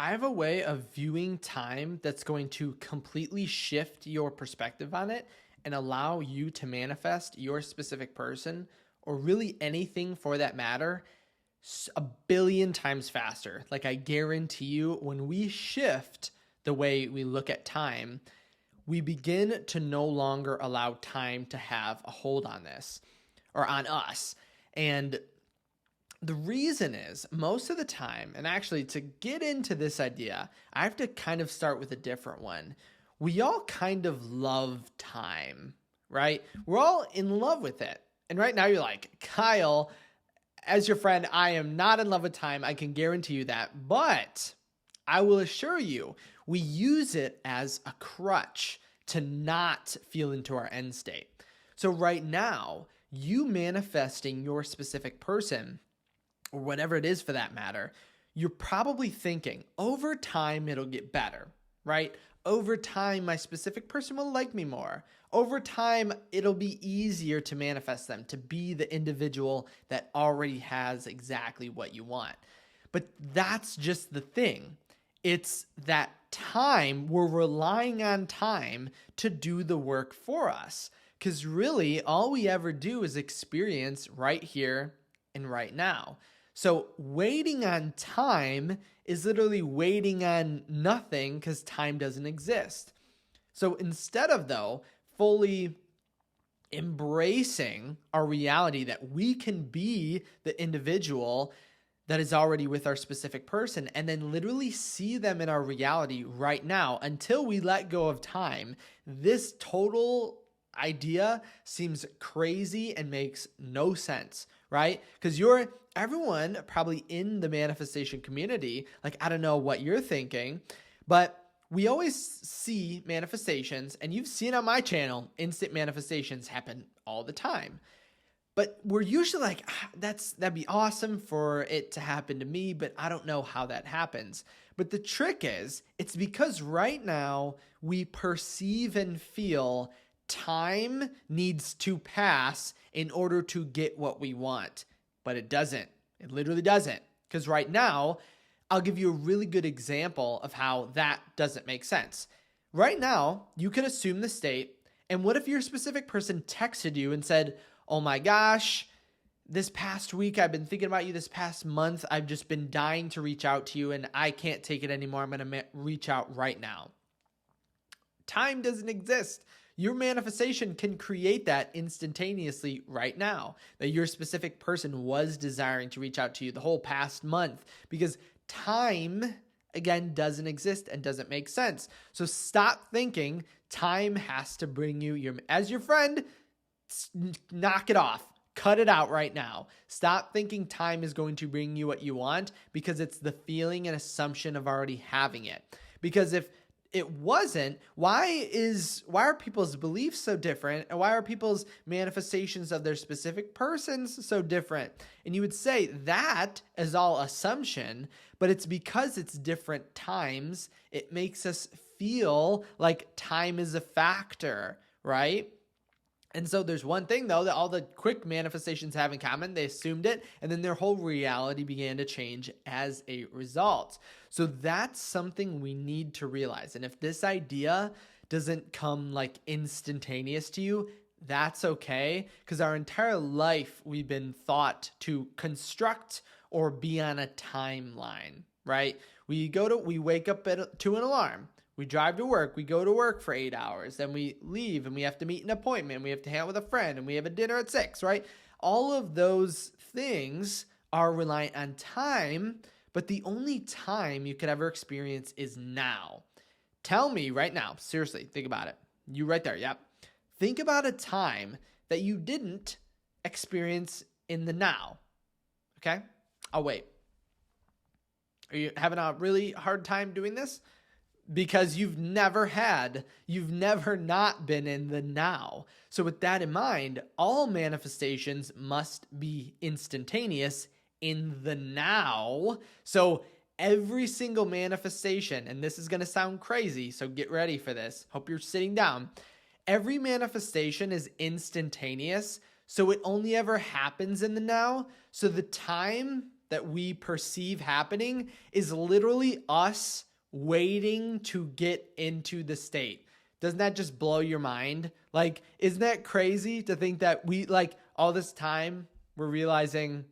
I have a way of viewing time that's going to completely shift your perspective on it and allow you to manifest your specific person or really anything for that matter a billion times faster. Like I guarantee you, when we shift the way we look at time, we begin to no longer allow time to have a hold on this or on us. And the reason is most of the time, and actually to get into this idea, I have to kind of start with a different one. We all kind of love time, right? We're all in love with it. And right now you're like, Kyle, as your friend, I am not in love with time. I can guarantee you that. But I will assure you, we use it as a crutch to not feel into our end state. So right now, you manifesting your specific person, or whatever it is for that matter, you're probably thinking, over time, it'll get better, right? Over time, my specific person will like me more. Over time, it'll be easier to manifest them, to be the individual that already has exactly what you want. But that's just the thing. It's that time, we're relying on time to do the work for us. Because really, all we ever do is experience right here and right now. So waiting on time is literally waiting on nothing because time doesn't exist. So instead of, though, fully embracing our reality that we can be the individual that is already with our specific person and then literally see them in our reality right now until we let go of time, this total idea seems crazy and makes no sense, right? Because everyone probably in the manifestation community, like, I don't know what you're thinking, but we always see manifestations, and you've seen on my channel, instant manifestations happen all the time. But we're usually like, that'd be awesome for it to happen to me, but I don't know how that happens. But the trick is, it's because right now we perceive and feel time needs to pass in order to get what we want. But it doesn't. It literally doesn't. Because right now, I'll give you a really good example of how that doesn't make sense. Right now, you can assume the state, and what if your specific person texted you and said, oh my gosh, this past week, I've been thinking about you. This past month, I've just been dying to reach out to you, and I can't take it anymore. I'm going to reach out right now. Time doesn't exist. Your manifestation can create that instantaneously right now, that your specific person was desiring to reach out to you the whole past month, because time, again, doesn't exist and doesn't make sense. So stop thinking time has to bring you as your friend. Knock it off. Cut it out right now. Stop thinking time is going to bring you what you want, because it's the feeling and assumption of already having it. Because if it wasn't, why are people's beliefs so different? And why are people's manifestations of their specific persons so different? And you would say that is all assumption, but it's because it's different times. It makes us feel like time is a factor, right? And so there's one thing, though, that all the quick manifestations have in common. They assumed it, and then their whole reality began to change as a result. So that's something we need to realize. And if this idea doesn't come like instantaneous to you, that's okay, because our entire life we've been thought to construct or be on a timeline, right? We wake up to an alarm. We drive to work, we go to work for 8 hours, then we leave and we have to meet an appointment, we have to hang out with a friend, and we have a dinner at 6, right? All of those things are reliant on time, but the only time you could ever experience is now. Tell me right now, seriously, think about it. You right there, yep. Think about a time that you didn't experience in the now, okay? I'll wait. Are you having a really hard time doing this? Because you've never not been in the now. So with that in mind, all manifestations must be instantaneous in the now. So every single manifestation, and this is going to sound crazy, so get ready for this. Hope you're sitting down. Every manifestation is instantaneous, so it only ever happens in the now. So the time that we perceive happening is literally us waiting to get into the state. Doesn't that just blow your mind? Like, isn't that crazy to think that we, like, all this time we're realizing,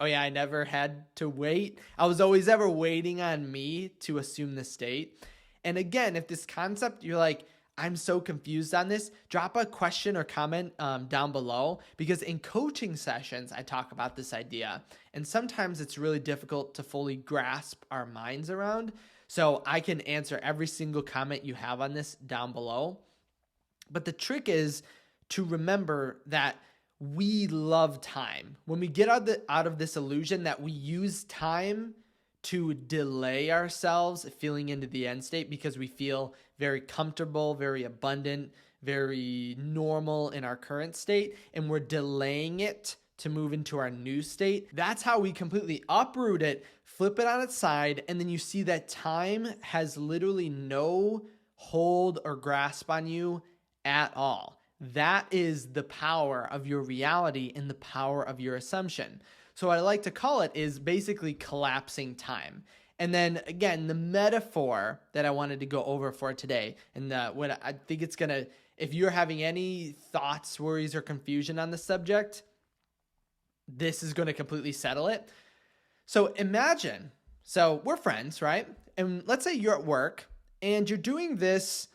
oh yeah, I never had to wait. I was always ever waiting on me to assume the state. And again, if this concept, you're like, I'm so confused on this, drop a question or comment down below, because in coaching sessions, I talk about this idea. And sometimes it's really difficult to fully grasp our minds around. So I can answer every single comment you have on this down below. But the trick is to remember that we love time. When we get out of this illusion that we use time to delay ourselves feeling into the end state because we feel very comfortable, very abundant, very normal in our current state, and we're delaying it to move into our new state, that's how we completely uproot it, flip it on its side, and then you see that time has literally no hold or grasp on you at all. That is the power of your reality and the power of your assumption. So what I like to call it is basically collapsing time. And then again, the metaphor that I wanted to go over for today, and what I think it's gonna, if you're having any thoughts, worries, or confusion on the subject, this is gonna completely settle it. So imagine, so we're friends, right? And let's say you're at work and you're doing this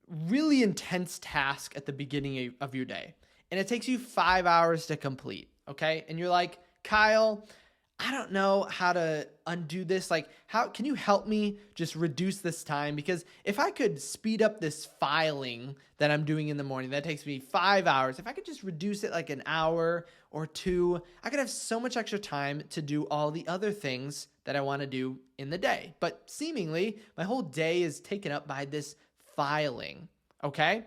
really intense task at the beginning of your day, and it takes you 5 hours to complete, okay? And you're like, Kyle, I don't know how to undo this. Like, how can you help me just reduce this time? Because if I could speed up this filing that I'm doing in the morning, that takes me 5 hours. If I could just reduce it like an hour or two, I could have so much extra time to do all the other things that I want to do in the day. But seemingly, my whole day is taken up by this filing, okay?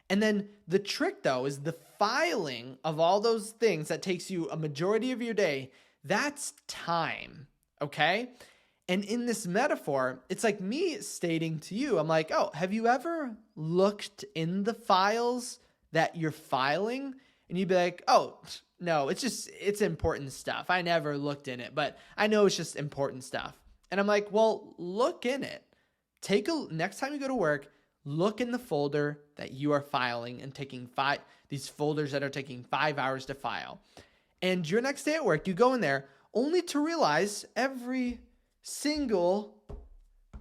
And then the trick, though, is the filing of all those things that takes you a majority of your day, that's time, okay? And in this metaphor, it's like me stating to you, I'm like, oh, have you ever looked in the files that you're filing? And you'd be like, oh, no, it's important stuff. I never looked in it, but I know it's just important stuff. And I'm like, well, look in it. Next time you go to work, look in the folder that you are filing and taking these folders that are taking 5 hours to file. And your next day at work, you go in there only to realize every single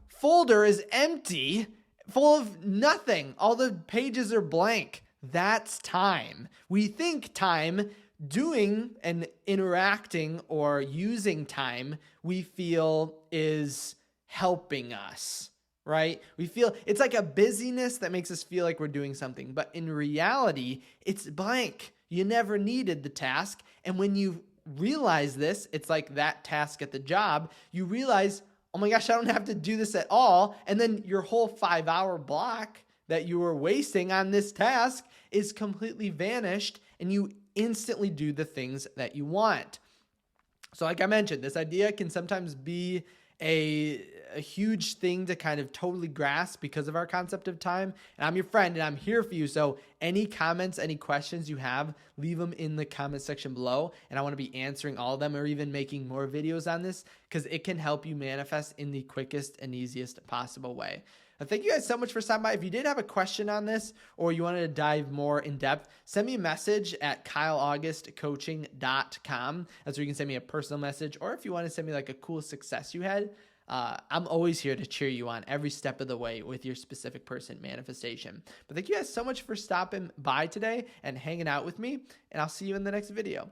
folder is empty, full of nothing. All the pages are blank. That's time. We think time, doing and interacting or using time, we feel is helping us. Right? We feel it's like a busyness that makes us feel like we're doing something, but in reality, it's blank. You never needed the task. And when you realize this, it's like that task at the job, you realize, oh my gosh, I don't have to do this at all. And then your whole 5 hour block that you were wasting on this task is completely vanished, and you instantly do the things that you want. So like I mentioned, this idea can sometimes be a huge thing to kind of totally grasp because of our concept of time. And I'm your friend and I'm here for you. So any comments, any questions you have, leave them in the comment section below. And I want to be answering all of them or even making more videos on this because it can help you manifest in the quickest and easiest possible way. Thank you guys so much for stopping by. If you did have a question on this or you wanted to dive more in depth, send me a message at kyleaugustcoaching.com. That's where you can send me a personal message. Or if you want to send me like a cool success you had, I'm always here to cheer you on every step of the way with your specific person manifestation. But thank you guys so much for stopping by today and hanging out with me. And I'll see you in the next video.